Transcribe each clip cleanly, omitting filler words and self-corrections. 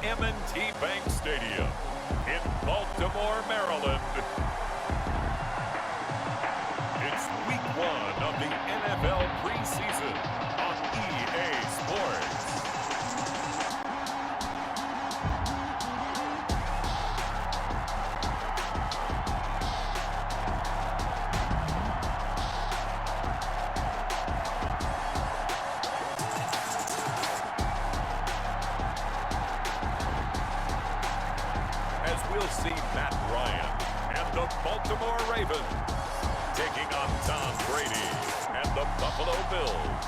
M&T Bank Stadium in Baltimore, Maryland. It's week 1 of the NFL preseason on EA Sports. As we'll see Matt Ryan and the Baltimore Ravens taking on Tom Brady and the Buffalo Bills.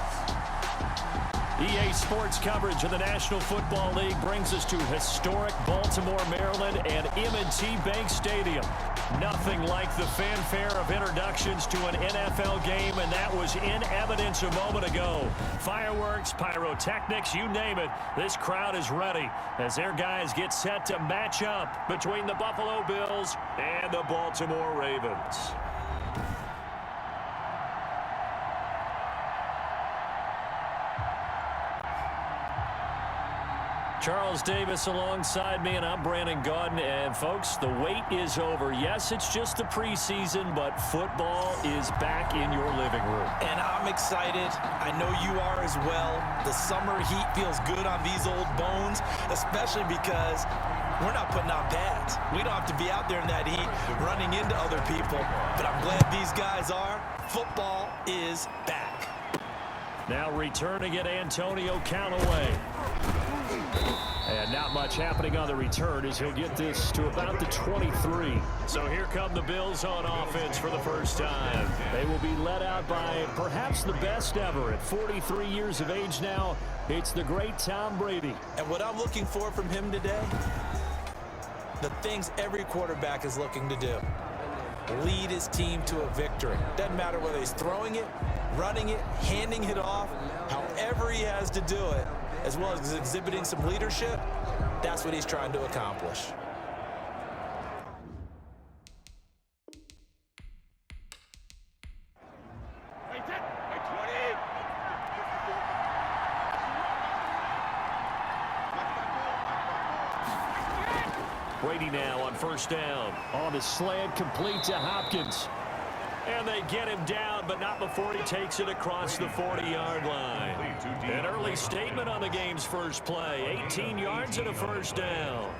EA Sports coverage of the National Football League brings us to historic Baltimore, Maryland and M&T Bank Stadium. Nothing like the fanfare of introductions to an NFL game, and that was in evidence a moment ago. Fireworks, pyrotechnics, you name it, this crowd is ready as their guys get set to match up between the Buffalo Bills and the Baltimore Ravens. Charles Davis alongside me, and I'm Brandon Gaudin. And, folks, the wait is over. Yes, it's just the preseason, but football is back in your living room. And I'm excited. I know you are as well. The summer heat feels good on these old bones, especially because we're not putting on pads. We don't have to be out there in that heat running into other people. But I'm glad these guys are. Football is back. Now returning it, Antonio Callaway. And not much happening on the return as he'll get this to about the 23. So here come the Bills on offense for the first time. They will be led out by perhaps the best ever. At 43 years of age now, it's the great Tom Brady. And what I'm looking for from him today, the things every quarterback is looking to do. Lead his team to a victory. Doesn't matter whether he's throwing it, running it, handing it off, however he has to do it, as well as exhibiting some leadership, that's what he's trying to accomplish. Brady now on first down. On the slant, complete to Hopkins. And they get him down, but not before he takes it across the 40-yard line. An early statement on the game's first play. 18 yards and a first down.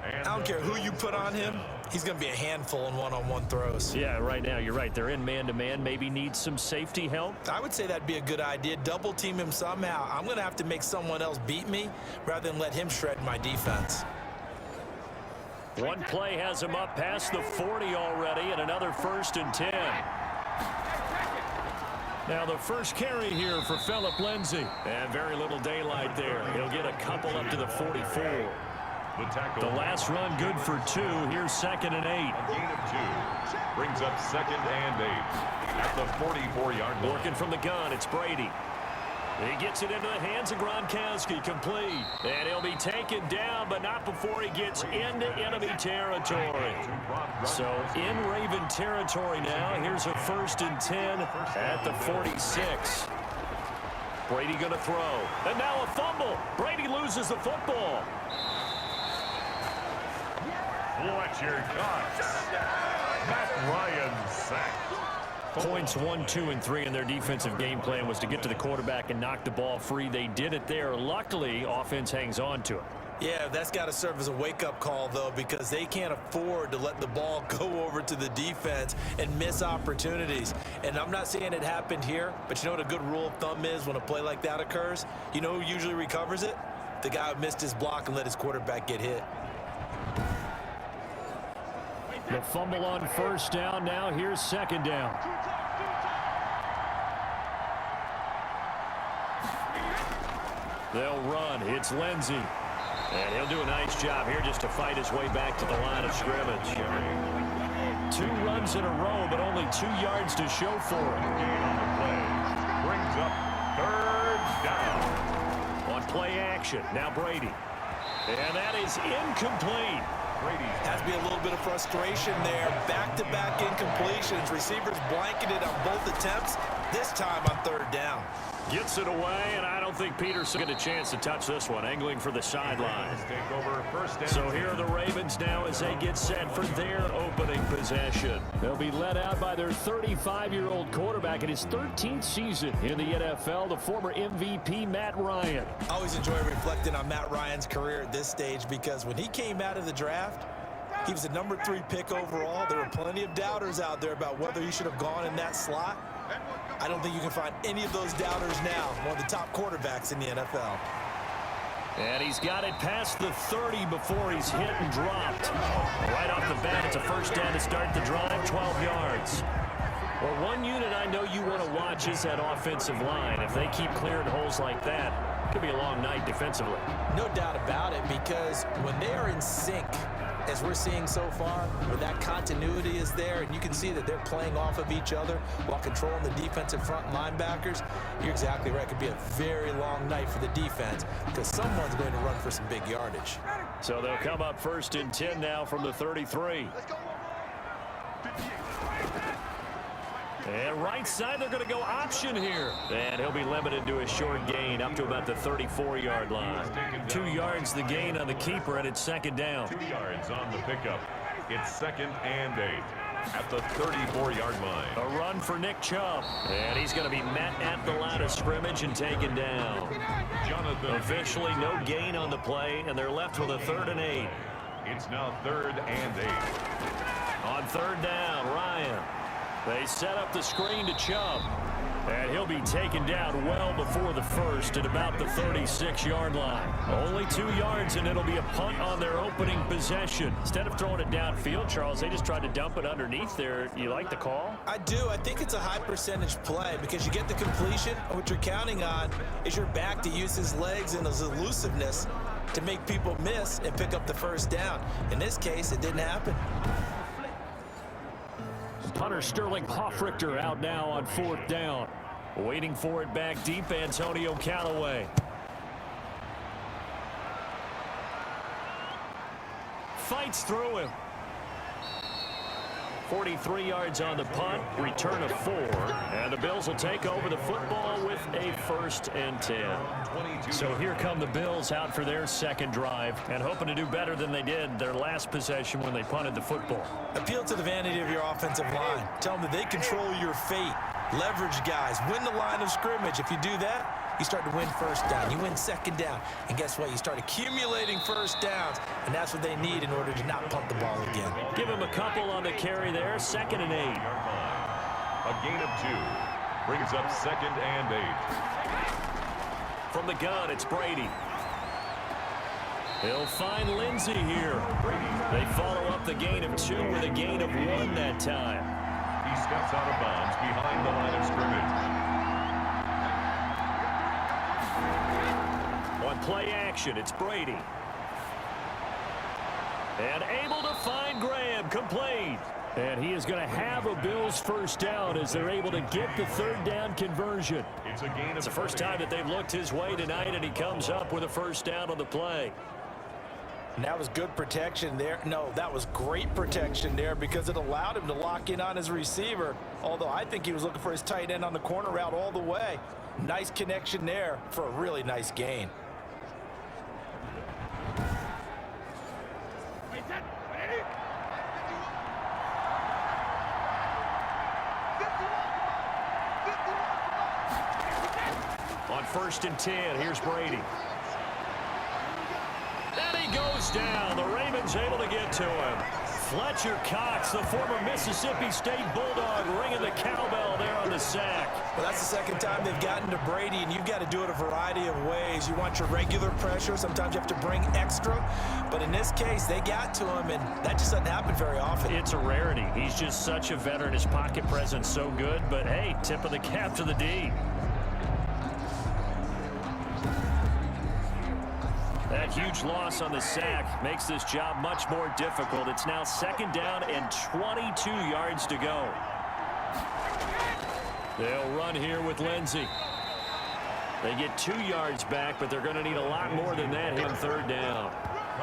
I don't care who you put on him. He's going to be a handful in one-on-one throws. Yeah, right now, you're right. They're in man-to-man. Maybe needs some safety help. I would say that'd be a good idea. Double team him somehow. I'm going to have to make someone else beat me rather than let him shred my defense. One play has him up past the 40 already, and another 1st and 10. Now the first carry here for Phillip Lindsay. And very little daylight there. He'll get a couple up to the 44. The last run good for 2. Here's 2nd and 8. A gain of 2 brings up 2nd and 8 at the 44-yard line. Working from the gun, it's Brady. He gets it into the hands of Gronkowski, complete. And he'll be taken down, but not before he gets into enemy territory. So in Raven territory now. Here's a 1st and 10 at the 46. Brady going to throw. And now a fumble. Brady loses the football. Fletcher cuts. Matt Ryan sacked. Points 1, 2, and 3 in their defensive game plan was to get to the quarterback and knock the ball free. They did it there. Luckily, offense hangs on to it. Yeah, that's got to serve as a wake-up call, though, because they can't afford to let the ball go over to the defense and miss opportunities. And I'm not saying it happened here, but you know what a good rule of thumb is when a play like that occurs? You know who usually recovers it? The guy who missed his block and let his quarterback get hit. The fumble on first down. Now here's 2nd down. They'll run. It's Lindsay. And he'll do a nice job here just to fight his way back to the line of scrimmage. 2 runs in a row, but only 2 yards to show for it. Brings up 3rd down. On play action. Now Brady. And that is incomplete. Has to be a little bit of frustration there. Back-to-back incompletions. Receivers blanketed on both attempts, this time on 3rd down. Gets it away, and I don't think Peterson get a chance to touch this one, angling for the sideline. Take over first down. So here are the Ravens now as they get set for their opening possession. They'll be led out by their 35-year-old quarterback in his 13th season in the NFL, the former MVP Matt Ryan. I always enjoy reflecting on Matt Ryan's career at this stage because when he came out of the draft, he was the number 3 pick overall. There were plenty of doubters out there about whether he should have gone in that slot. I don't think you can find any of those doubters now. One of the top quarterbacks in the NFL. And he's got it past the 30 before he's hit and dropped. Right off the bat, it's a first down to start the drive, 12 yards. Well, one unit I know you want to watch is that offensive line. If they keep clearing holes like that, it could be a long night defensively. No doubt about it, because when they are in sync, as we're seeing so far, where that continuity is there, and you can see that they're playing off of each other while controlling the defensive front linebackers, you're exactly right. It could be a very long night for the defense because someone's going to run for some big yardage. So they'll come up first and 10 now from the 33. And right side, they're going to go option here. And he'll be limited to a short gain up to about the 34-yard line. 2 yards the gain on the keeper, and it's second down. 2 yards on the pickup. It's second and 8 at the 34-yard line. A run for Nick Chubb. And he's going to be met at the line of scrimmage and taken down. Jonathan. Officially no gain on the play, and they're left with a 3rd and 8. It's now 3rd and 8. On 3rd down, Ryan. They set up the screen to Chubb. And he'll be taken down well before the first at about the 36-yard line. Only 2 yards, and it'll be a punt on their opening possession. Instead of throwing it downfield, Charles, they just tried to dump it underneath there. You like the call? I do. I think it's a high-percentage play because you get the completion, and what you're counting on is your back to use his legs and his elusiveness to make people miss and pick up the first down. In this case, it didn't happen. Punter Sterling Hoffrichter out now on 4th down. Waiting for it back deep, Antonio Callaway. Fights through him. 43 yards on the punt, return of 4, and the Bills will take over the football with a 1st and 10. So here come the Bills out for their second drive and hoping to do better than they did their last possession when they punted the football. Appeal to the vanity of your offensive line. Tell them that they control your fate. Leverage guys. Win the line of scrimmage. If you do that, you start to win first down. You win second down. And guess what? You start accumulating first downs. And that's what they need in order to not punt the ball again. Give him a couple on the carry there. 2nd and 8. A gain of 2 brings up 2nd and 8. From the gun, it's Brady. He'll find Lindsey here. They follow up the gain of 2 with a gain of 1 that time. He steps out of bounds behind the line of scrimmage. On play action, it's Brady. And able to find Graham, complete. And he is going to have a Bills first down as they're able to get the 3rd down conversion. It's a gain of It's the first time that they've looked his way tonight, and he comes up with a first down on the play. And that was good protection there. No, that was great protection there because it allowed him to lock in on his receiver. Although I think he was looking for his tight end on the corner route all the way. Nice connection there for a really nice gain. On 1st and 10, here's Brady. And he goes down. The Ravens able to get to him. Fletcher Cox, the former Mississippi State Bulldog, ringing the cowbell there on the sack. Well, that's the 2nd time they've gotten to Brady, and you've got to do it a variety of ways. You want your regular pressure. Sometimes you have to bring extra. But in this case, they got to him, and that just doesn't happen very often. It's a rarity. He's just such a veteran. His pocket presence so good. But, hey, tip of the cap to the D. That huge loss on the sack makes this job much more difficult. It's now 2nd down and 22 yards to go. They'll run here with Lindsey. They get 2 yards back, but they're going to need a lot more than that here on 3rd down.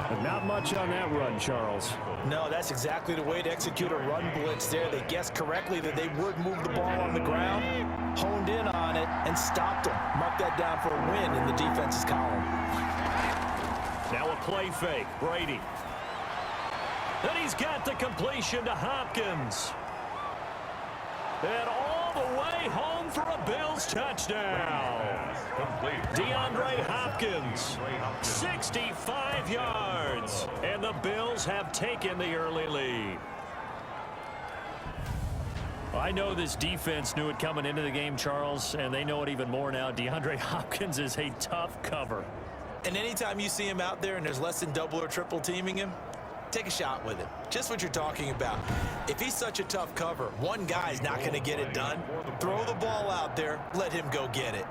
But not much on that run, Charles. No, that's exactly the way to execute a run blitz there. They guessed correctly that they would move the ball on the ground, honed in on on it and stopped him. Mark that down for a win in the defense's column. Now a play fake. Brady. And he's got the completion to Hopkins. And all the way home for a Bills touchdown. DeAndre Hopkins, 65 yards. And the Bills have taken the early lead. I know this defense knew it coming into the game, Charles, and they know it even more now. DeAndre Hopkins is a tough cover. And anytime you see him out there and there's less than double or triple teaming him, take a shot with him. Just what you're talking about. If he's such a tough cover, one guy's not going to get it done. Throw the ball out there. Let him go get it.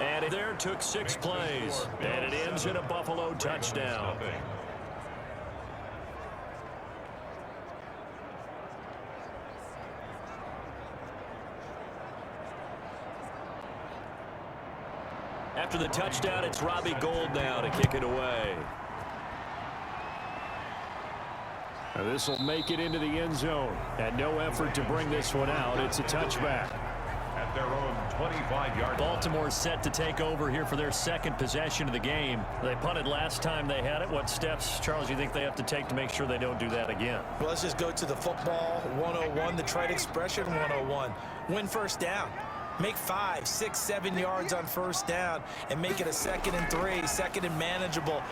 And it there took 6 plays. And it ends in a Buffalo touchdown. After the touchdown, it's Robbie Gould now to kick it away. This will make it into the end zone. And no effort to bring this one out. It's a touchback. At their own 25-yard line. Baltimore set to take over here for their second possession of the game. They punted last time they had it. What steps, Charles, do you think they have to take to make sure they don't do that again? Well, let's just go to the football 101, the trade expression 101. Win first down. Make 5, 6, 7 yards on first down and make it a 2nd and 3, 2nd and manageable.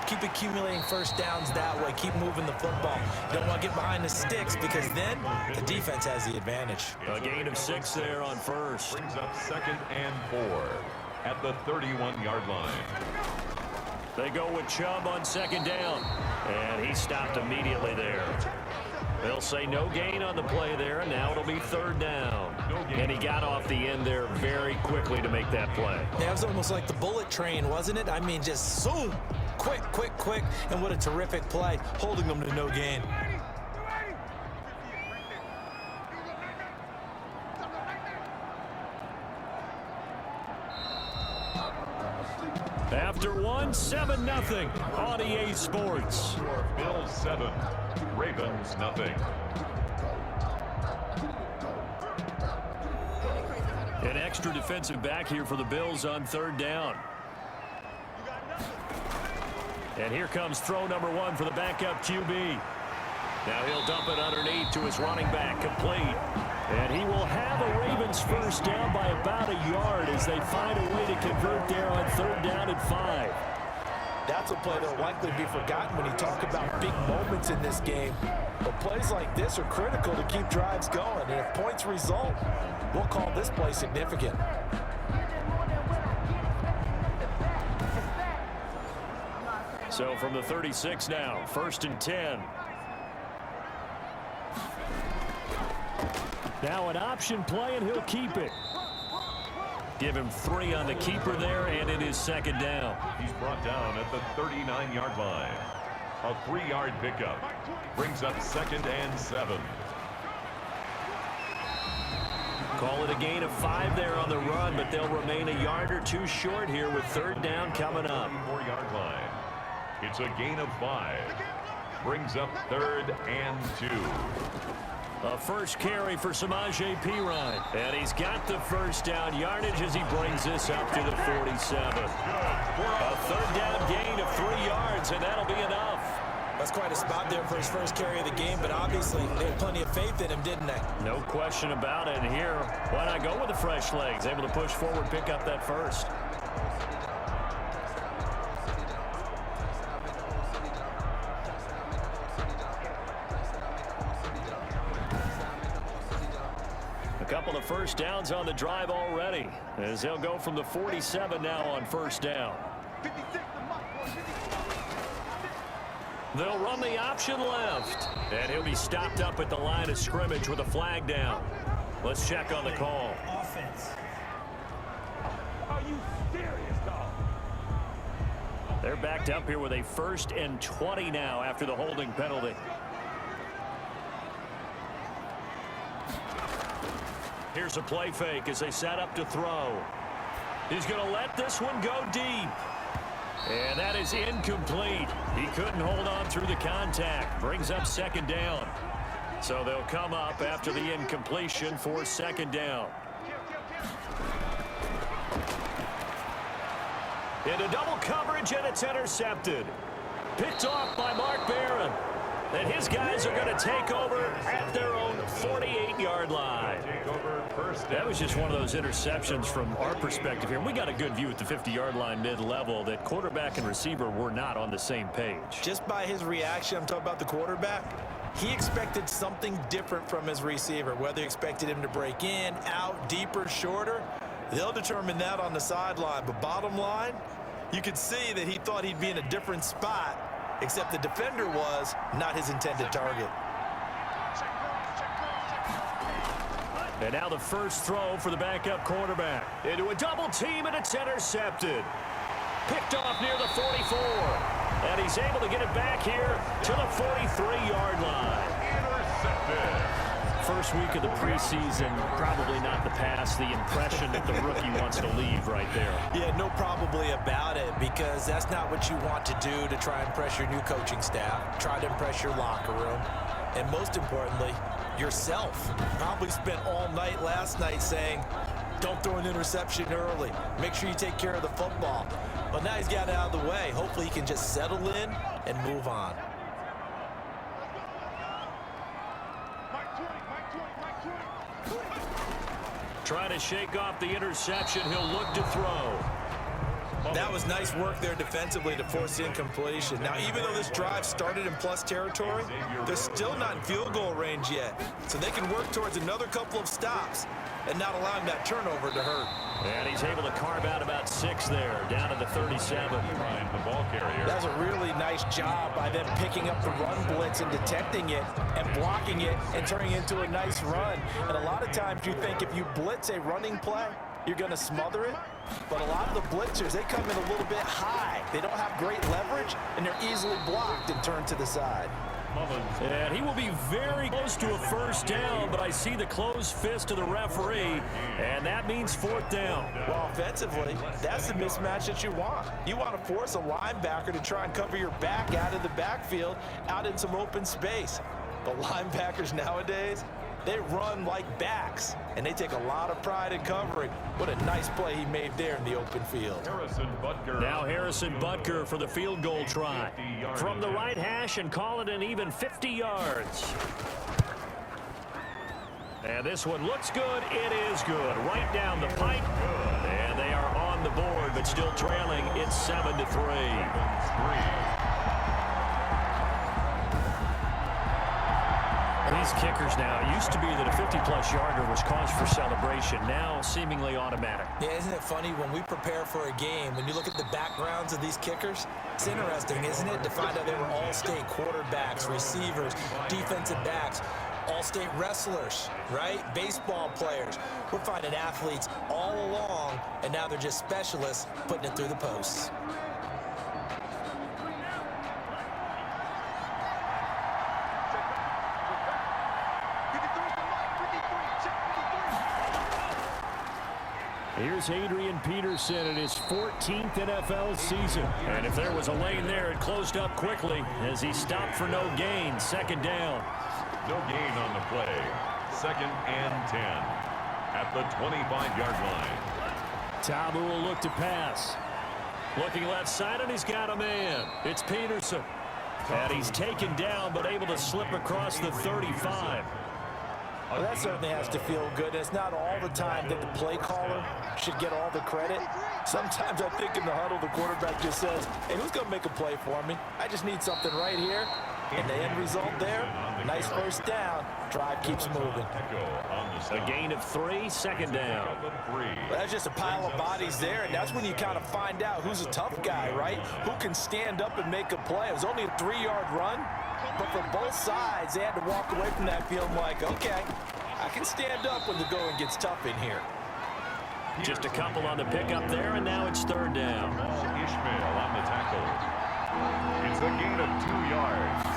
Keep accumulating first downs that way. Keep moving the football. You don't want to get behind the sticks because then the defense has the advantage. A gain of 6 there on first. Brings up 2nd and 4 at the 31-yard line. They go with Chubb on 2nd down. And he stopped immediately there. They'll say no gain on the play there, and now it'll be 3rd down. And he got off the end there very quickly to make that play. Yeah, it was almost like the bullet train, wasn't it? I mean, just zoom. Quick, quick, quick. And what a terrific play, holding them to no gain. After one, 7-0 on EA Sports. Bills 7, Ravens nothing. An extra defensive back here for the Bills on 3rd down. And here comes throw number 1 for the backup QB. Now he'll dump it underneath to his running back, complete. And he will have a Ravens first down by about a yard as they find a way to convert there on 3rd down and 5. That's a play that will likely be forgotten when you talk about big moments in this game. But plays like this are critical to keep drives going. And if points result, we'll call this play significant. So from the 36 now, 1st and 10. Now an option play, and he'll keep it. Give him 3 on the keeper there, and it is 2nd down. He's brought down at the 39-yard line. A 3-yard pickup brings up 2nd and 7. Call it a gain of 5 there on the run, but they'll remain a yard or 2 short here with 3rd down coming up. 34-yard line. It's a gain of 5. Brings up 3rd and 2. A first carry for Samaje Perine. And he's got the first down yardage as he brings this up to the 47. A 3rd down gain of 3 yards, and that'll be enough. That's quite a spot there for his first carry of the game, but obviously they had plenty of faith in him, didn't they? No question about it. And here, why not go with the fresh legs? Able to push forward, pick up that first. A couple of first downs on the drive already, as they'll go from the 47 now on first down. They'll run the option left, and he'll be stopped up at the line of scrimmage with a flag down. Let's check on the call. Offense. Are you serious, dog? They're backed up here with a 1st and 20 now after the holding penalty. Here's a play fake as they set up to throw. He's going to let this one go deep. And that is incomplete. He couldn't hold on through the contact. Brings up 2nd down. So they'll come up after the incompletion for second down. Into double coverage, and it's intercepted. Picked off by Mark Barron. And his guys are going to take over at their own 48-yard line. That was just one of those interceptions from our perspective here. We got a good view at the 50-yard line mid-level that quarterback and receiver were not on the same page. Just by his reaction, I'm talking about the quarterback, he expected something different from his receiver. Whether he expected him to break in, out, deeper, shorter, they'll determine that on the sideline. But bottom line, you could see that he thought he'd be in a different spot, except the defender was not his intended target. And now the first throw for the backup quarterback. Into a double team, and it's intercepted. Picked off near the 44. And he's able to get it back here to the 43-yard line. Intercepted. First week of the preseason, probably not the pass, the impression that the rookie wants to leave right there. Yeah, no probably about it, because that's not what you want to do to try and impress your new coaching staff, try to impress your locker room, and most importantly, yourself. Probably spent all night last night saying, don't throw an interception early. Make sure you take care of the football. But now he's got it out of the way. Hopefully he can just settle in and move on. Trying to shake off the interception. He'll look to throw. That was nice work there defensively to force the incompletion. Now, even though this drive started in plus territory, they're still not in field goal range yet. So they can work towards another couple of stops and not allowing that turnover to hurt. And he's able to carve out about 6 there, down to the 37. The ball carrier. That's a really nice job by them picking up the run blitz and detecting it and blocking it and turning it into a nice run. And a lot of times you think if you blitz a running play, you're going to smother it. But a lot of the blitzers, they come in a little bit high. They don't have great leverage, and they're easily blocked and turned to the side. And he will be very close to a first down, but I see the closed fist of the referee, and that means 4th down. Well, offensively, that's the mismatch that you want. You want to force a linebacker to try and cover your back out of the backfield, out in some open space. But linebackers nowadays, they run like backs, and they take a lot of pride in covering. What a nice play he made there in the open field. Now Harrison Butker for the field goal try. From the right hash and call it an even 50 yards. And this one looks good. It is good. Right down the pipe. And they are on the board, but still trailing. It's 7-3. These kickers now, it used to be that a 50-plus yarder was cause for celebration. Now seemingly automatic. Yeah, isn't it funny when we prepare for a game, when you look at the backgrounds of these kickers, it's interesting, isn't it, to find out they were all-state quarterbacks, receivers, defensive backs, all-state wrestlers, right? Baseball players. We're finding athletes all along, and now they're just specialists putting it through the posts. Here's Adrian Peterson in his 14th NFL season. And if there was a lane there, it closed up quickly as he stopped for no gain. 2nd down. No gain on the play. 2nd and 10 at the 25-yard line. Tabu will look to pass. Looking left side, and he's got a man. It's Peterson. And he's taken down, but able to slip across the 35. Well, that certainly has to feel good. It's not all the time that the play caller should get all the credit. Sometimes I think in the huddle, the quarterback just says, hey, who's going to make a play for me? I just need something right here. And the end result there, nice first down. Drive keeps moving. A gain of 3, 2nd down. Well, that's just a pile of bodies there, and that's when you kind of find out who's a tough guy, right? Who can stand up and make a play. It was only a 3-yard run, but for both sides, they had to walk away from that field like, okay, I can stand up when the going gets tough in here. Just a couple on the pickup there, and now it's 3rd down. Ishmael on the tackle. It's a gain of 2 yards.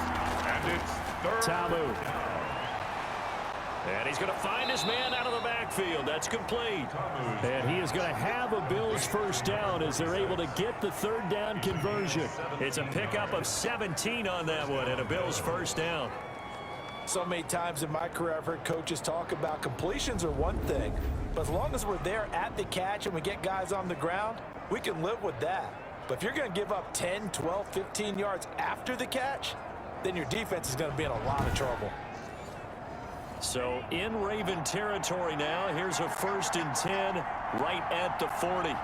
And it's 3rd. Tabu. And he's going to find his man out of the backfield. That's complete. And he is going to have a Bills first down as they're able to get the 3rd down conversion. It's a pickup of 17 on that one and a Bills first down. So many times in my career, I've heard coaches talk about completions are one thing, but as long as we're there at the catch and we get guys on the ground, we can live with that. But if you're going to give up 10, 12, 15 yards after the catch, then your defense is going to be in a lot of trouble. So in Raven territory now, here's a 1st and 10 right at the 40.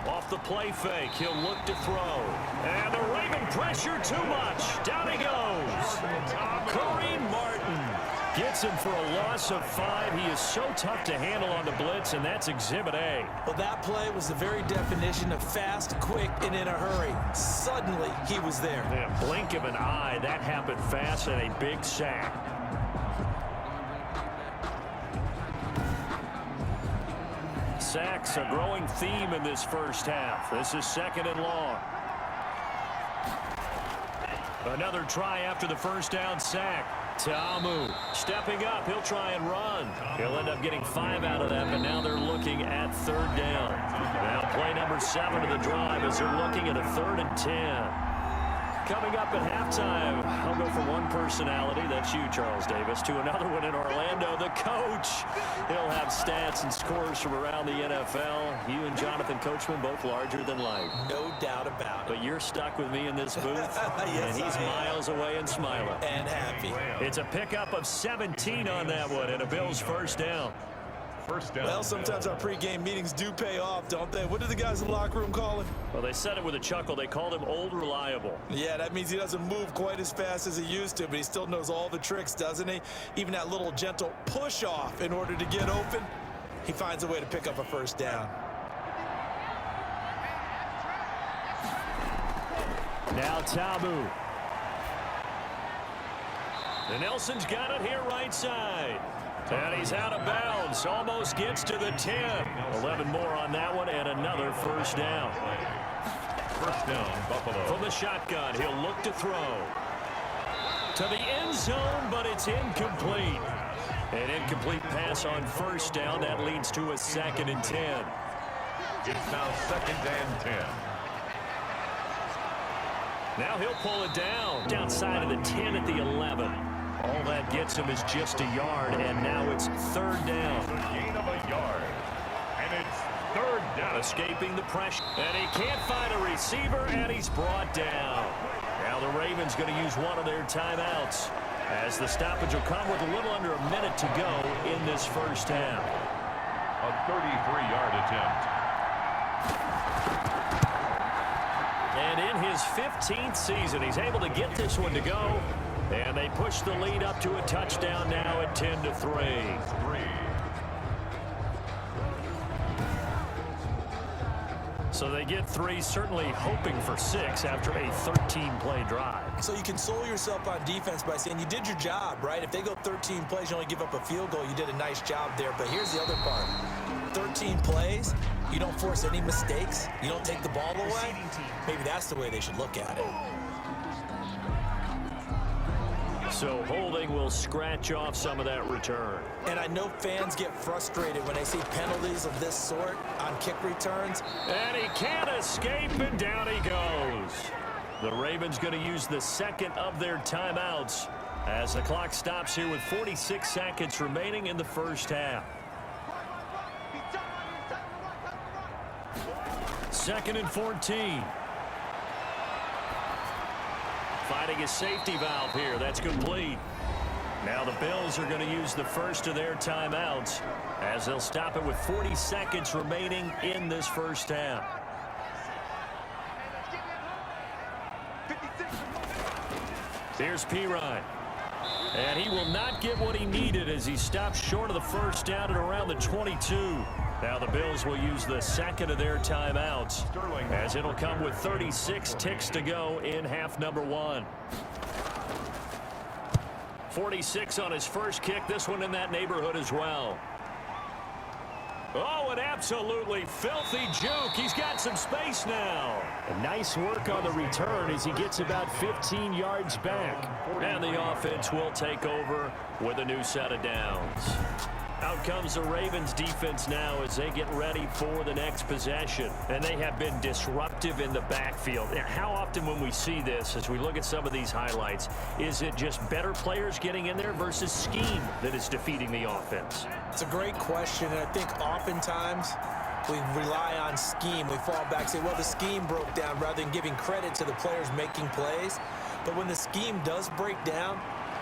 Off the play fake, he'll look to throw. And the Raven pressure too much. Down he goes. Kareem Martin gets him for a loss of 5. He is so tough to handle on the blitz, and that's Exhibit A. Well, that play was the very definition of fast, quick, and in a hurry. Suddenly, he was there. Yeah, blink of an eye, that happened fast, and a big sack. Sacks, a growing theme in this first half. This is 2nd and long. Another try after the first down sack. Ta'amu stepping up. He'll try and run. He'll end up getting 5 out of that, but now they're looking at 3rd down. Now play number 7 of the drive as they're looking at a 3rd and 10. Coming up at halftime, I'll go from one personality, that's you, Charles Davis, to another one in Orlando, the coach. He'll have stats and scores from around the NFL. You and Jonathan Coachman, both larger than life. No doubt about it. But you're stuck with me in this booth, yes, and he's miles away and smiling. And happy. It's a pickup of 17 on that one, and a Bills 1st down. Well, sometimes our pregame meetings do pay off, don't they? What do the guys in the locker room call him? Well, they said it with a chuckle. They called him Old Reliable. Yeah, that means he doesn't move quite as fast as he used to, but he still knows all the tricks, doesn't he? Even that little gentle push-off in order to get open, he finds a way to pick up a 1st down. Now Tabu. And Nelson's got it here right side. And he's out of bounds. Almost gets to the 10. 11 more on that one, and another 1st down. 1st down, Buffalo. From the shotgun, he'll look to throw. To the end zone, but it's incomplete. An incomplete pass on 1st down. That leads to a 2nd and 10. It's now 2nd and 10. Now he'll pull it down. Downside of the 10 at the 11. All that gets him is just a yard, and now it's 3rd down. The gain of a yard, and it's 3rd down. Escaping the pressure, and he can't find a receiver, and he's brought down. Now the Ravens going to use one of their timeouts, as the stoppage will come with a little under a minute to go in this first half. A 33-yard attempt. And in his 15th season, he's able to get this one to go. And they push the lead up to a touchdown now at 10-3. So they get 3, certainly hoping for 6 after a 13-play drive. So you console yourself on defense by saying you did your job, right? If they go 13 plays, you only give up a field goal, you did a nice job there. But here's the other part. 13 plays, you don't force any mistakes, you don't take the ball away. Maybe that's the way they should look at it. So holding will scratch off some of that return. And I know fans get frustrated when they see penalties of this sort on kick returns. And he can't escape, and down he goes. The Ravens going to use the 2nd of their timeouts as the clock stops here with 46 seconds remaining in the first half. 2nd and 14. Fighting a safety valve here. That's complete. Now the Bills are going to use the 1st of their timeouts as they'll stop it with 40 seconds remaining in this first half. Here's Pirine. And he will not get what he needed as he stops short of the 1st down at around the 22. Now the Bills will use the 2nd of their timeouts as it'll come with 36 ticks to go in half number 1. 46 on his first kick. This one in that neighborhood as well. Oh, an absolutely filthy juke. He's got some space now. A nice work on the return as he gets about 15 yards back. And the offense will take over with a new set of downs. Out comes the Ravens defense now as they get ready for the next possession. And they have been disruptive in the backfield. How often when we see this, as we look at some of these highlights, is it just better players getting in there versus scheme that is defeating the offense? It's a great question, and I think oftentimes we rely on scheme. We fall back and say, well, the scheme broke down, rather than giving credit to the players making plays. But when the scheme does break down,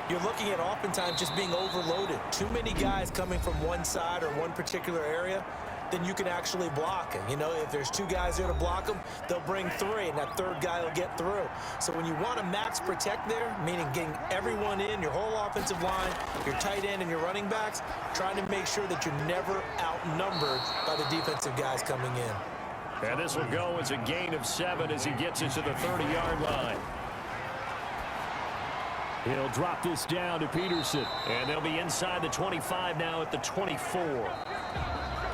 you're looking at oftentimes just being overloaded. Too many guys coming from one side or one particular area, then you can actually block it. You know, if there's two guys there to block them, they'll bring three, and that third guy will get through. So when you want to max protect there, meaning getting everyone in, your whole offensive line, your tight end and your running backs, trying to make sure that you're never outnumbered by the defensive guys coming in. And this will go as a gain of 7 as he gets into the 30-yard line. He'll drop this down to Peterson, and they'll be inside the 25 now at the 24.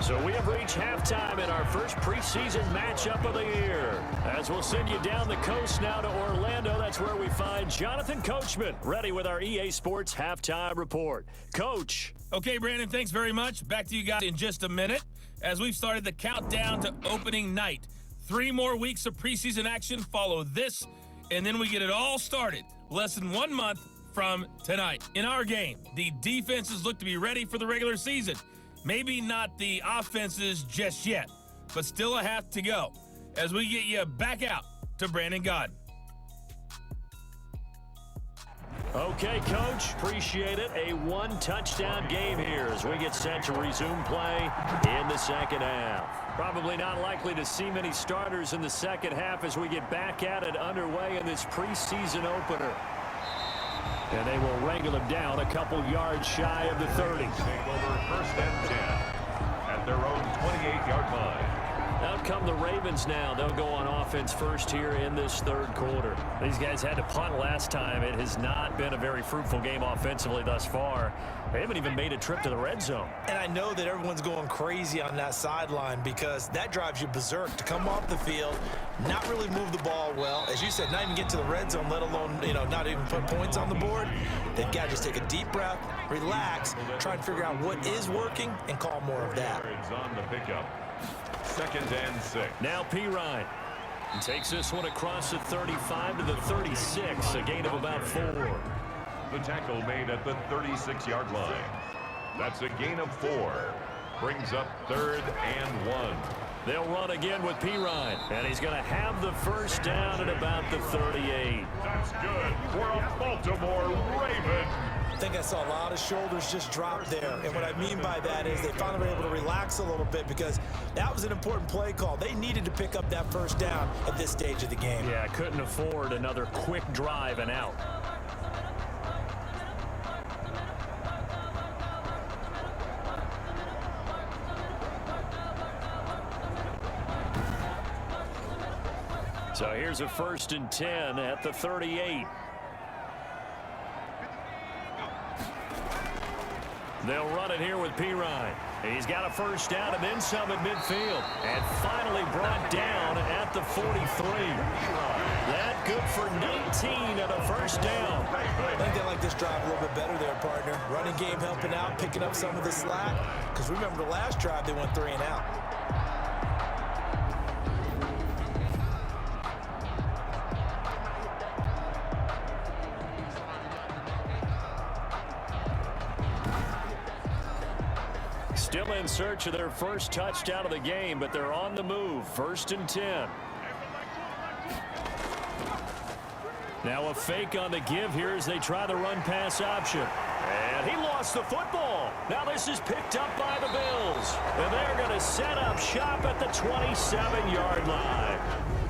So we have reached halftime in our first preseason matchup of the year. As we'll send you down the coast now to Orlando, that's where we find Jonathan Coachman, ready with our EA Sports Halftime Report. Coach. Okay, Brandon, thanks very much. Back to you guys in just a minute as we've started the countdown to opening night. 3 more weeks of preseason action follow this, and then we get it all started less than 1 month from tonight. In our game, the defenses look to be ready for the regular season. Maybe not the offenses just yet, but still a half to go as we get you back out to Brandon Godden. Okay, Coach, appreciate it. A 1-touchdown game here as we get set to resume play in the second half. Probably not likely to see many starters in the second half as we get back at it underway in this preseason opener. And they will wrangle him down a couple yards shy of the 30. Take over 1st and 10 at their own 28-yard line. Out come the Ravens now. They'll go on offense first here in this third quarter. These guys had to punt last time. It has not been a very fruitful game offensively thus far. They haven't even made a trip to the red zone. And I know that everyone's going crazy on that sideline because that drives you berserk to come off the field, not really move the ball well. As you said, not even get to the red zone, let alone, not even put points on the board. They've got to just take a deep breath, relax, try and figure out what is working, and call more of that. On the pickup. 2nd and 6. Now Pirine takes this one across the 35 to the 36, a gain of about 4. The tackle made at the 36-yard line. That's a gain of 4. Brings up 3rd and 1. They'll run again with Pirine, and he's going to have the first down at about the 38. That's good for a Baltimore Raven. I think I saw a lot of shoulders just drop there. And what I mean by that is they finally were able to relax a little bit because that was an important play call. They needed to pick up that first down at this stage of the game. Yeah, couldn't afford another quick drive and out. So here's a 1st and 10 at the 38. They'll run it here with Pirine. He's got a first down and then some at midfield. And finally brought down at the 43. That good for 19 and a first down. I think they like this drive a little bit better there, partner. Running game helping out, picking up some of the slack. Because remember the last drive, they went 3 and out. Still in search of their first touchdown of the game, but they're on the move. 1st and 10. Now a fake on the give here as they try the run-pass option. And he lost the football. Now this is picked up by the Bills. And they're going to set up shop at the 27-yard line.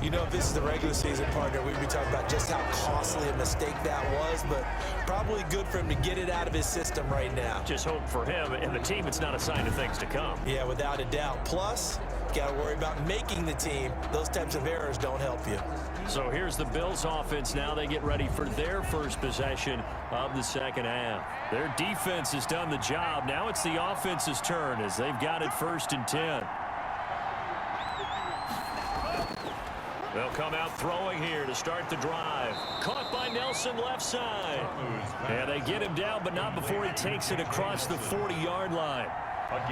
You know, if this is the regular season, partner, we'd be talking about just how costly a mistake that was, but probably good for him to get it out of his system right now. Just hope for him and the team it's not a sign of things to come. Yeah, without a doubt. Plus, got to worry about making the team. Those types of errors don't help you. So here's the Bills offense now. They get ready for their first possession of the second half. Their defense has done the job. Now it's the offense's turn as they've got it 1st and 10. They'll come out throwing here to start the drive. Caught by Nelson left side. And they get him down, but not before he takes it across the 40-yard line.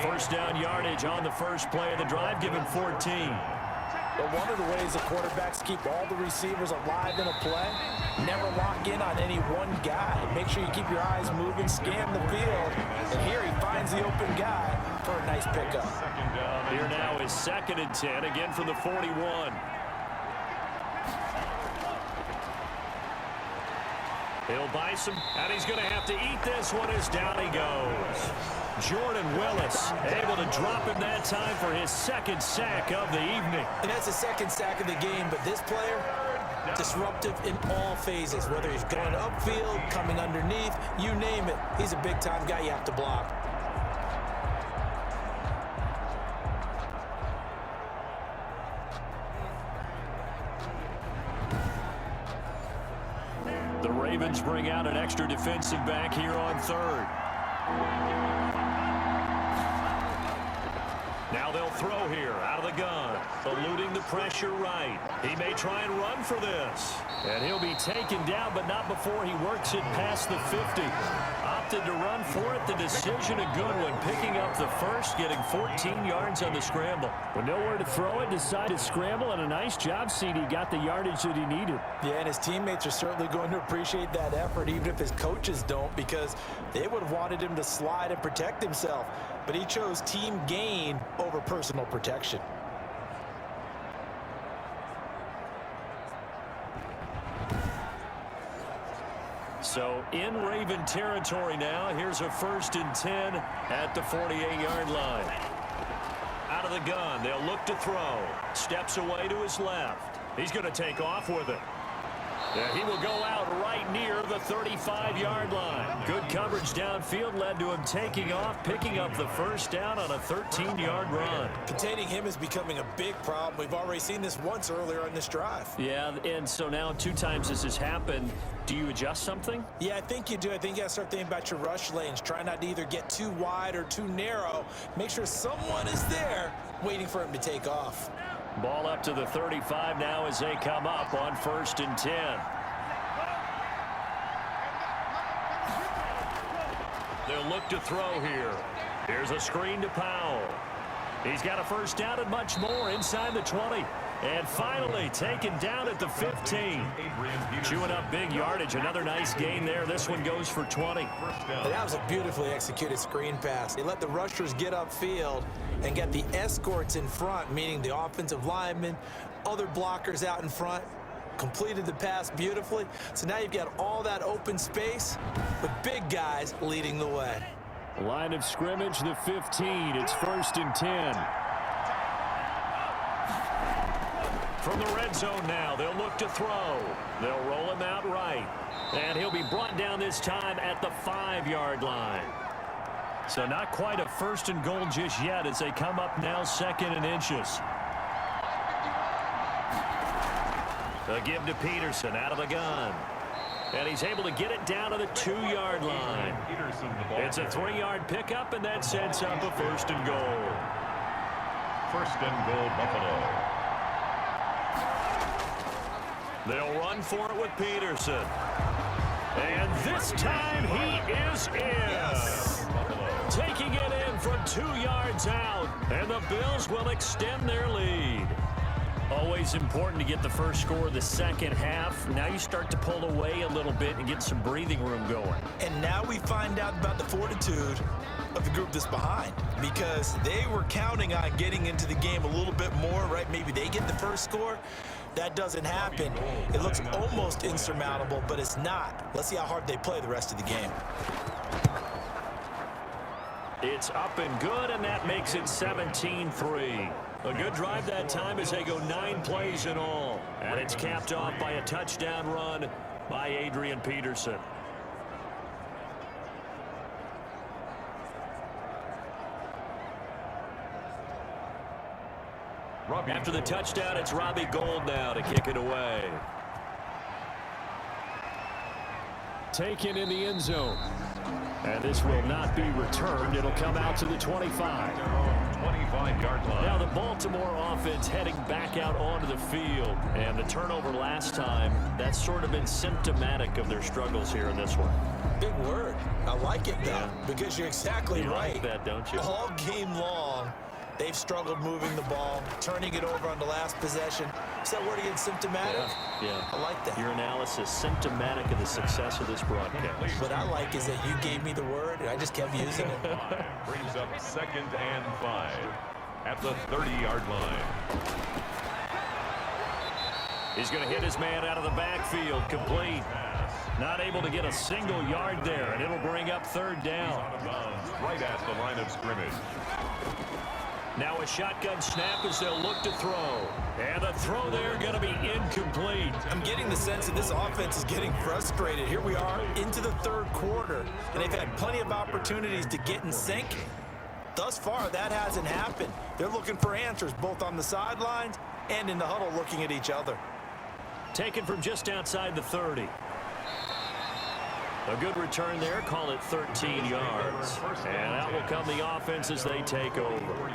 First down yardage on the first play of the drive, give him 14. But one of the ways the quarterbacks keep all the receivers alive in a play, never lock in on any one guy. Make sure you keep your eyes moving, scan the field. And here he finds the open guy for a nice pickup. Here now is 2nd and 10, again from the 41. He'll buy some, and he's going to have to eat this one as down he goes. Jordan Willis able to drop him that time for his 2nd sack of the evening. And that's the 2nd sack of the game, but this player, disruptive in all phases, whether he's going upfield, coming underneath, you name it. He's a big-time guy you have to block. The Ravens bring out an extra defensive back here on 3rd. Now they'll throw here out of the gun, eluding the pressure right. He may try and run for this. And he'll be taken down, but not before he works it past the 50. Opted to run for it. The decision a good one, picking up the first, getting 14 yards on the scramble. With nowhere to throw it, decided to scramble, and a nice job, CD. Got the yardage that he needed. Yeah, and his teammates are certainly going to appreciate that effort, even if his coaches don't, because they would have wanted him to slide and protect himself. But he chose team gain over personal protection. So in Raven territory now. Here's a 1st and 10 at the 48-yard line. Out of the gun, they'll look to throw. Steps away to his left. He's going to take off with it. Yeah, he will go out right near the 35-yard line. Good coverage downfield led to him taking off, picking up the first down on a 13-yard run. Containing him is becoming a big problem. We've already seen this once earlier in this drive. Yeah, and so now 2 times this has happened. Do you adjust something? Yeah, I think you do. I think you got to start thinking about your rush lanes. Try not to either get too wide or too narrow. Make sure someone is there waiting for him to take off. Ball up to the 35 now as they come up on 1st and 10. They'll look to throw here. Here's a screen to Powell. He's got a first down and much more inside the 20. And finally taken down at the 15. Chewing up big yardage. Another nice gain there. This one goes for 20. That was a beautifully executed screen pass. They let the rushers get upfield and get the escorts in front, meaning the offensive linemen, other blockers out in front. Completed the pass beautifully. So now you've got all that open space with big guys leading the way. Line of scrimmage, the 15. It's 1st and 10. From the red zone now, they'll look to throw. They'll roll him out right. And he'll be brought down this time at the 5-yard line. So not quite a 1st and goal just yet as they come up now 2nd and inches. They'll give to Peterson out of the gun. And he's able to get it down to the 2-yard line. It's a 3-yard pickup, and that sets up a 1st and goal. 1st and goal, Buffalo. They'll run for it with Peterson. And this time he is in. Yes. Taking it in from 2 yards out. And the Bills will extend their lead. Always important to get the first score of the second half. Now you start to pull away a little bit and get some breathing room going. And now we find out about the fortitude of the group that's behind, because they were counting on getting into the game a little bit more, right? Maybe they get the first score. That doesn't happen. It looks almost insurmountable, but it's not. Let's see how hard they play the rest of the game. It's up and good, and that makes it 17-3. A good drive that time as they go 9 plays in all. And it's capped off by a touchdown run by Adrian Peterson. After the touchdown, it's Robbie Gould now to kick it away. Taken in the end zone. And this will not be returned. It'll come out to the 25. 25-yard line. Now the Baltimore offense heading back out onto the field. And the turnover last time, that's sort of been symptomatic of their struggles here in this one. Big word. I like it, though, because you're exactly right. Like that, don't you? All game long, they've struggled moving the ball, turning it over on the last possession. Is that word again, symptomatic? Yeah. I like that. Your analysis, symptomatic of the success of this broadcast. What I like is that you gave me the word, and I just kept using it. Brings up 2nd and 5 at the 30-yard line. He's going to hit his man out of the backfield, complete. Not able to get a single yard there, and it'll bring up 3rd down. Out of bounds, right at the line of scrimmage. Now a shotgun snap as they'll look to throw. And the throw there going to be incomplete. I'm getting the sense that this offense is getting frustrated. Here we are into the 3rd quarter, and they've had plenty of opportunities to get in sync. Thus far, that hasn't happened. They're looking for answers both on the sidelines and in the huddle looking at each other. Taken from just outside the 30. A good return there, call it 13 yards. And out will come the offense as they take over.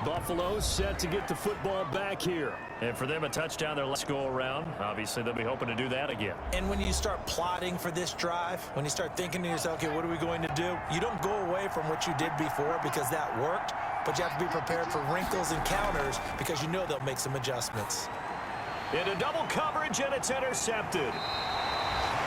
Buffalo set to get the football back here. And for them, a touchdown their last go around. Obviously, they'll be hoping to do that again. And when you start plotting for this drive, when you start thinking to yourself, okay, what are we going to do? You don't go away from what you did before because that worked, but you have to be prepared for wrinkles and counters because you know they'll make some adjustments. Into double coverage, and it's intercepted.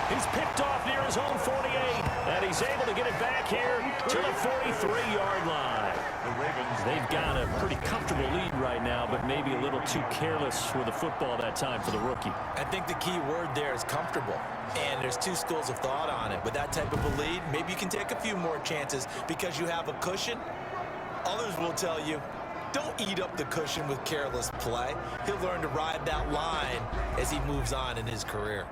He's picked off near his own 48, and he's able to get it back here to the 43-yard line. The Ravens, they've got a pretty comfortable lead right now, but maybe a little too careless with the football that time for the rookie. I think the key word there is comfortable, and there's 2 schools of thought on it. With that type of a lead, maybe you can take a few more chances because you have a cushion. Others will tell you, don't eat up the cushion with careless play. He'll learn to ride that line as he moves on in his career.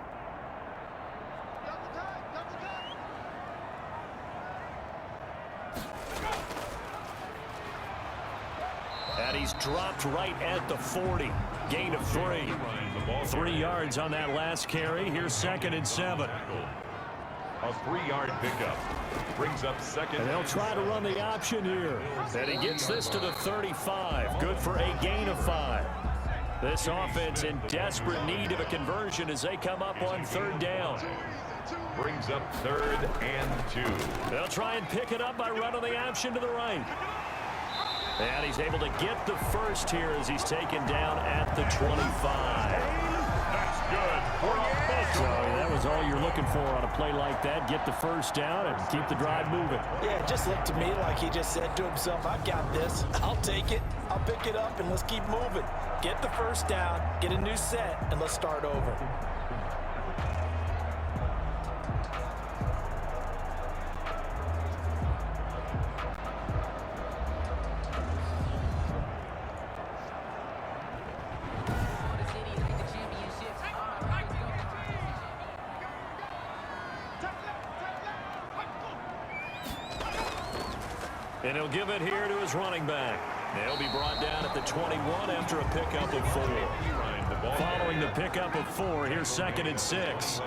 And he's dropped right at the 40. Gain of 3. 3 yards on that last carry. Here's 2nd and 7. A 3-yard pickup. Brings up 2nd. And they'll try to run the option here. And he gets this to the 35. Good for a gain of 5. This offense in desperate need of a conversion as they come up on 3rd down. Brings up 3rd and 2. They'll try and pick it up by running the option to the right. And he's able to get the first here as he's taken down at the 25. That's good for a So that was all you're looking for on a play like that. Get the first down and keep the drive moving. Yeah, it just looked to me like he just said to himself, I've got this. I'll take it. I'll pick it up, and let's keep moving. Get the first down, get a new set, and let's start over. And he'll give it here to his running back. They'll be brought down at the 21 after a pickup of 4. Following the pickup of 4, here's 2nd and 6.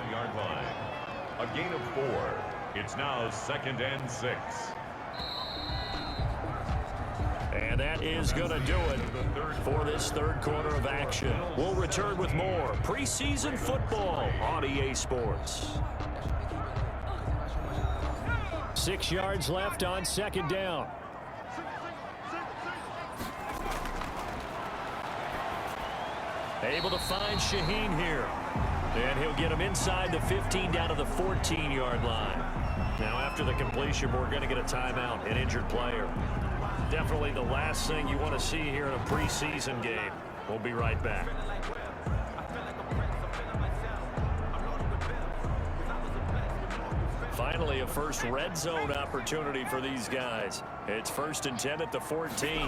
A gain of 4. It's now 2nd and 6. And that is going to do it for this 3rd quarter of action. We'll return with more preseason football on EA Sports. 6 yards left on 2nd down. Able to find Shaheen here. And he'll get him inside the 15 down to the 14-yard line. Now after the completion, we're going to get a timeout, an injured player. Definitely the last thing you want to see here in a preseason game. We'll be right back. Finally, a first red zone opportunity for these guys. It's 1st and 10 at the 14.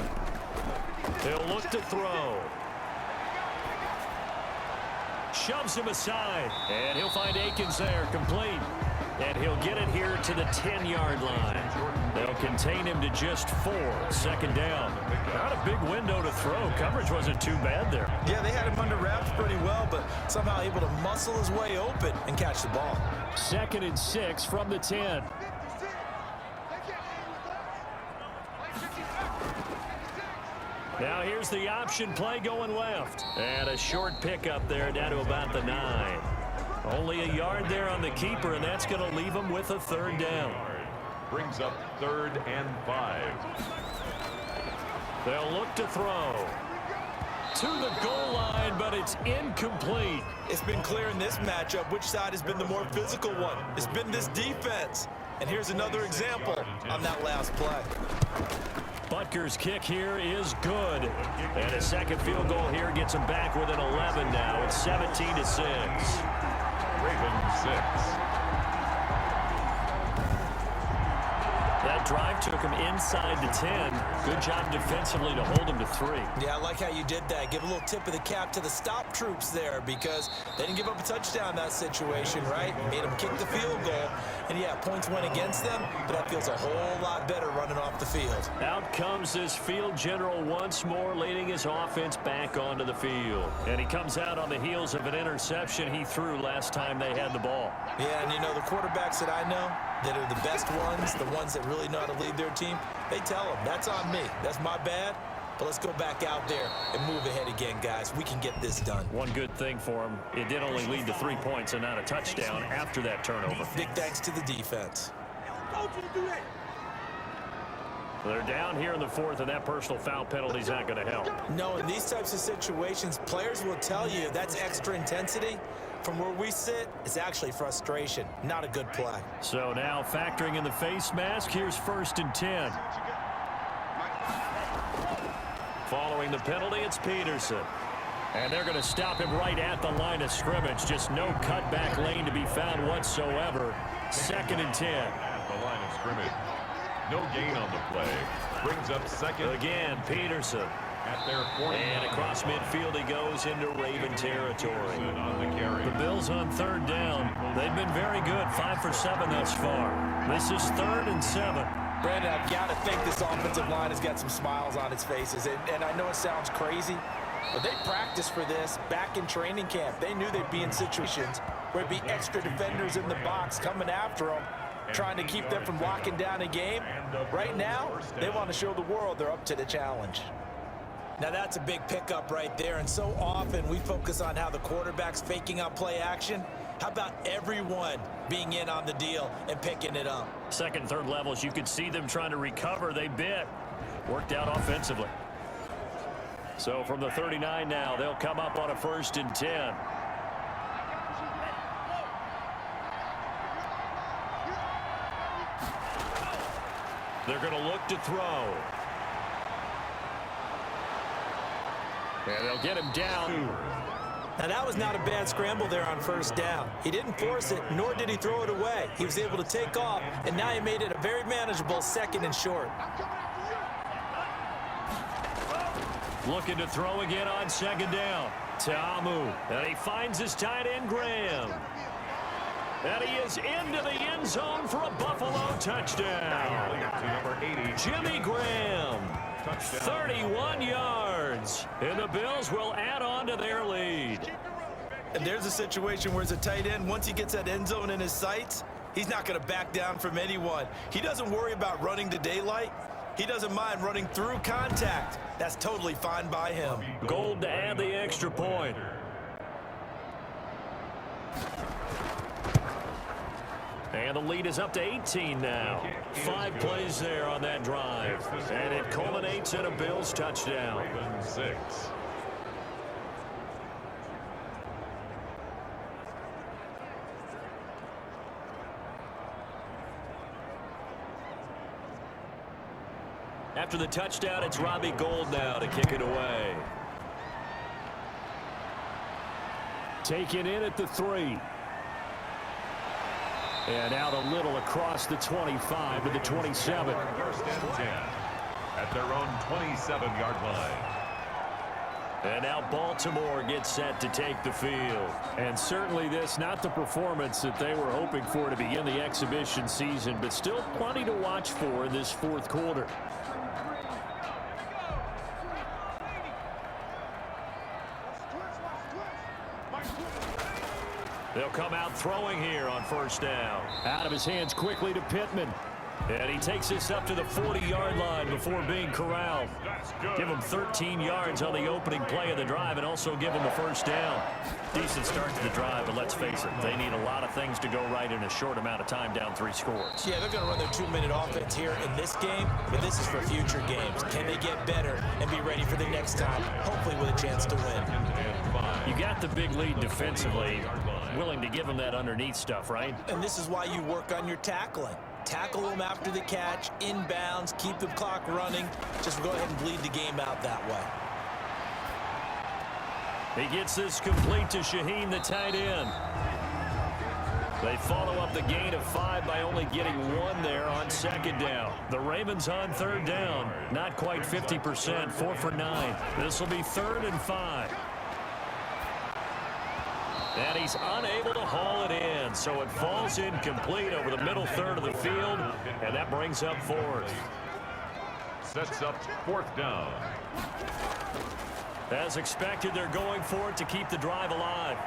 They'll look to throw. Shoves him aside, and he'll find Akins there, complete. And he'll get it here to the 10-yard line. They'll contain him to just 4, 2nd down. Not a big window to throw. Coverage wasn't too bad there. Yeah, they had him under wraps pretty well, but somehow able to muscle his way open and catch the ball. 2nd and 6 from the 10. Now here's the option play going left. And a short pickup there down to about the 9. Only a yard there on the keeper, and that's going to leave him with a third down. Brings up 3rd and 5. They'll look to throw. To the goal line, but it's incomplete. It's been clear in this matchup which side has been the more physical one. It's been this defense. And here's another example on that last play. Butker's kick here is good. And a second field goal here gets him back within 11 now. It's 17-6. Ravens 6. That drive took him inside the 10. Good job defensively to hold him to 3. Yeah, I like how you did that. Give a little tip of the cap to the stop troops there because they didn't give up a touchdown in that situation, right? Made them kick the field goal. And, yeah, points went against them, but that feels a whole lot better running off the field. Out comes this field general once more, leading his offense back onto the field. And he comes out on the heels of an interception he threw last time they had the ball. Yeah, and, you know, the quarterbacks that I know that are the best ones, the ones that really know how to lead their team, they tell them, that's on me. That's my bad. But let's go back out there and move ahead again, guys. We can get this done. One good thing for him, it did only lead to 3 points and not a touchdown after that turnover. Big thanks to the defense. They're down here in the 4th, and that personal foul penalty is not going to help. No, in these types of situations, players will tell you that's extra intensity. From where we sit, it's actually frustration. Not a good play. So now factoring in the face mask, here's 1st and 10. Following the penalty, it's Peterson. And they're going to stop him right at the line of scrimmage. Just no cutback lane to be found whatsoever. 2nd and 10. At the line of scrimmage. No gain on the play. Brings up 2nd. Again, Peterson. At their 40. And across midfield he goes into Raven territory. On the carry. The Bills on 3rd down. They've been very good. 5 for 7 thus far. This is 3rd and 7. Brandon, I've got to think this offensive line has got some smiles on its faces. And I know it sounds crazy, but they practiced for this back in training camp. They knew they'd be in situations where it'd be extra defenders in the box coming after them, trying to keep them from locking down a game. Right now, they want to show the world they're up to the challenge. Now, that's a big pickup right there, and so often we focus on how the quarterback's faking out play action. How about everyone being in on the deal and picking it up? 2nd, 3rd levels, you could see them trying to recover. They bit. Worked out offensively. So from the 39 now, they'll come up on a 1st and 10. They're going to look to throw. And they'll get him down. Now, that was not a bad scramble there on 1st down. He didn't force it, nor did he throw it away. He was able to take off, and now he made it a very manageable 2nd and short. Looking to throw again on 2nd down. Ta'amu. And he finds his tight end, Graham. And he is into the end zone for a Buffalo touchdown. Number 80. Jimmy Graham. 31 yards. And the Bills will add on to their lead. And there's a situation where as a tight end, once he gets that end zone in his sights, he's not going to back down from anyone. He doesn't worry about running to daylight. He doesn't mind running through contact. That's totally fine by him. Gold to add the extra point. And the lead is up to 18 now. 5 plays there on that drive. And it culminates in a Bills touchdown. 6. After the touchdown, it's Robbie Gould now to kick it away. Taken in at the 3. And out a little across the 25 to the 27. 1st and 10. At their own 27-yard line. And now Baltimore gets set to take the field. And certainly this, not the performance that they were hoping for to begin the exhibition season, but still plenty to watch for in this 4th quarter. They'll come out throwing here on 1st down. Out of his hands quickly to Pittman. And he takes this up to the 40-yard line before being corralled. Give him 13 yards on the opening play of the drive and also give him a first down. Decent start to the drive, but let's face it, they need a lot of things to go right in a short amount of time, down 3 scores. Yeah, they're going to run their 2-minute offense here in this game, but this is for future games. Can they get better and be ready for the next time, hopefully with a chance to win? You got the big lead defensively, willing to give them that underneath stuff, right? And this is why you work on your tackling. Tackle them after the catch, inbounds, keep the clock running. Just go ahead and bleed the game out that way. He gets this complete to Shaheen, the tight end. They follow up the gain of 5 by only getting 1 there on second down. The Ravens on third down. Not quite 50%, 4 for 9. This will be 3rd and 5. And he's unable to haul it in, so it falls incomplete over the middle third of the field, and that brings up 4th. Sets up 4th down. As expected, they're going for it to keep the drive alive.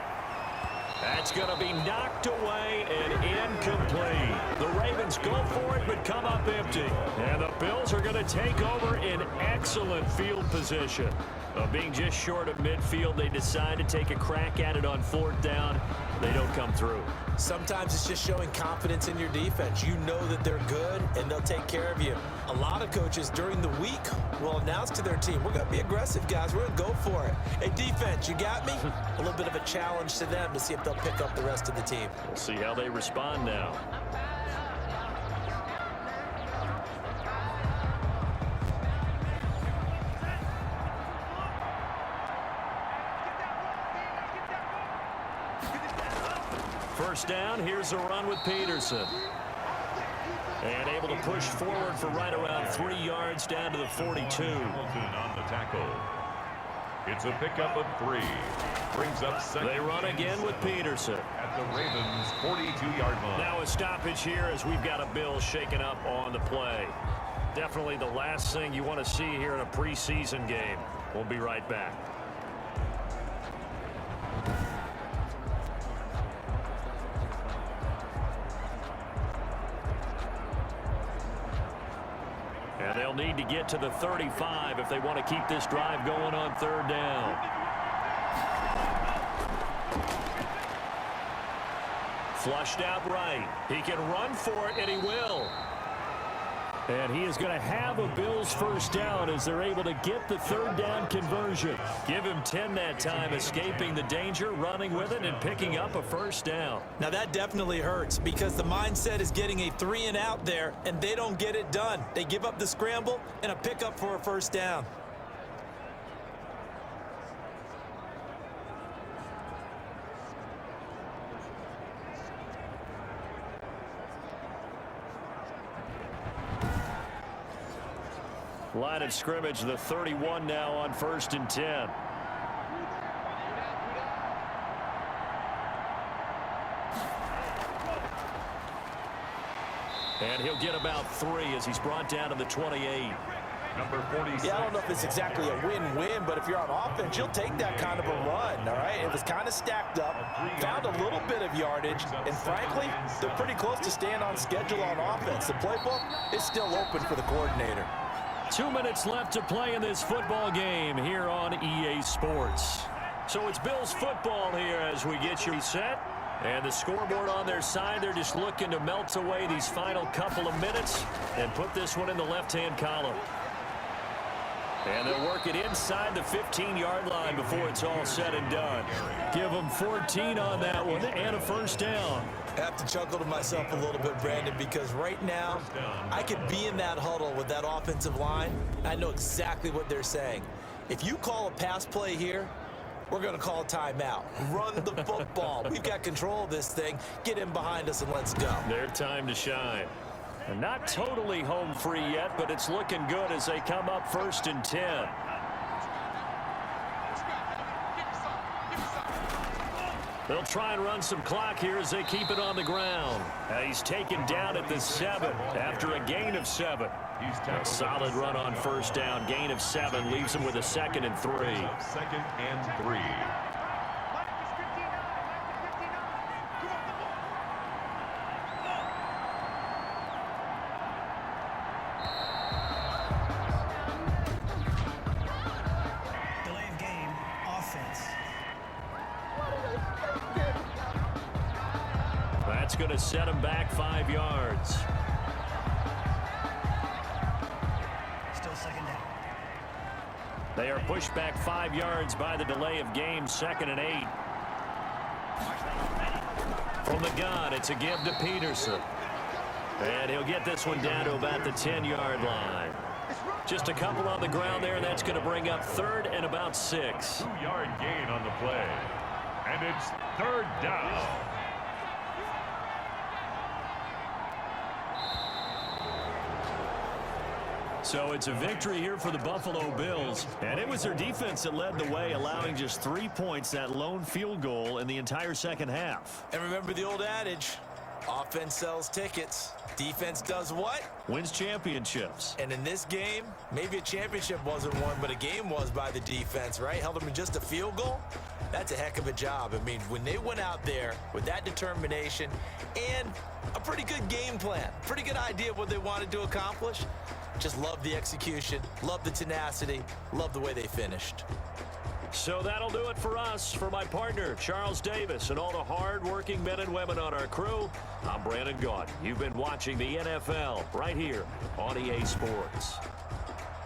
That's going to be knocked away and incomplete. The Ravens go for it but come up empty. And the Bills are going to take over in excellent field position. Being just short of midfield, they decide to take a crack at it on 4th down. They don't come through. Sometimes it's just showing confidence in your defense. You know that they're good, and they'll take care of you. A lot of coaches during the week will announce to their team, we're going to be aggressive, guys. We're going to go for it. Hey, defense, you got me? A little bit of a challenge to them to see if they'll pick up the rest of the team. We'll see how they respond now. First down, here's a run with Peterson. And able to push forward for right around 3 yards down to the 42. On the tackle. It's a pickup of 3. Brings up 2nd. They run again with Peterson. At the Ravens' 42-yard line. Now a stoppage here as we've got a Bill shaken up on the play. Definitely the last thing you want to see here in a preseason game. We'll be right back. And they'll need to get to the 35 if they want to keep this drive going on 3rd down. Flushed out right. He can run for it, and he will. And he is going to have a Bills first down as they're able to get the 3rd down conversion. Give him 10 that time, escaping the danger, running with it, and picking up a first down. Now that definitely hurts because the mindset is getting a 3 and out there, and they don't get it done. They give up the scramble and a pickup for a first down. Line of scrimmage, the 31 now on 1st and 10. And he'll get about 3 as he's brought down to the 28. Number 46. Yeah, I don't know if it's exactly a win-win, but if you're on offense, you'll take that kind of a run, all right? It was kind of stacked up, found a little bit of yardage, and frankly, they're pretty close to staying on schedule on offense. The playbook is still open for the coordinator. 2 minutes left to play in this football game here on EA Sports. So it's Bills football here as we get you set. And the scoreboard on their side, they're just looking to melt away these final couple of minutes and put this one in the left-hand column. And they'll work it inside the 15-yard line before it's all said and done. Give them 14 on that one and a first down. I have to chuckle to myself a little bit, Brandon, because right now I could be in that huddle with that offensive line. I know exactly what they're saying. If you call a pass play here, we're going to call a timeout. Run the football. We've got control of this thing. Get in behind us and let's go. Their time to shine. And not totally home free yet, but it's looking good as they come up 1st and 10. They'll try and run some clock here as they keep it on the ground. He's taken down at the 7 after a gain of 7. A solid run on first down. Gain of 7 leaves him with a 2nd and 3. 2nd and 3. That's going to set them back 5 yards. Still second down. They are pushed back 5 yards by the delay of game, 2nd and 8. From the gun, it's a give to Peterson. And he'll get this one down to about the 10-yard line. Just a couple on the ground there, and that's going to bring up 3rd and about 6. 2-yard gain on the play. And it's 3rd down. So it's a victory here for the Buffalo Bills. And it was their defense that led the way, allowing just 3 points, that lone field goal in the entire second half. And remember the old adage, offense sells tickets. Defense does what? Wins championships. And in this game, maybe a championship wasn't won, but a game was by the defense, right? Held them in just a field goal. That's a heck of a job. I mean, when they went out there with that determination and a pretty good game plan, pretty good idea of what they wanted to accomplish, just love the execution, love the tenacity, love the way they finished. So that'll do it for us. For my partner, Charles Davis, and all the hard-working men and women on our crew, I'm Brandon Gaudin. You've been watching the NFL right here on EA Sports.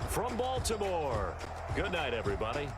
From Baltimore, good night, everybody.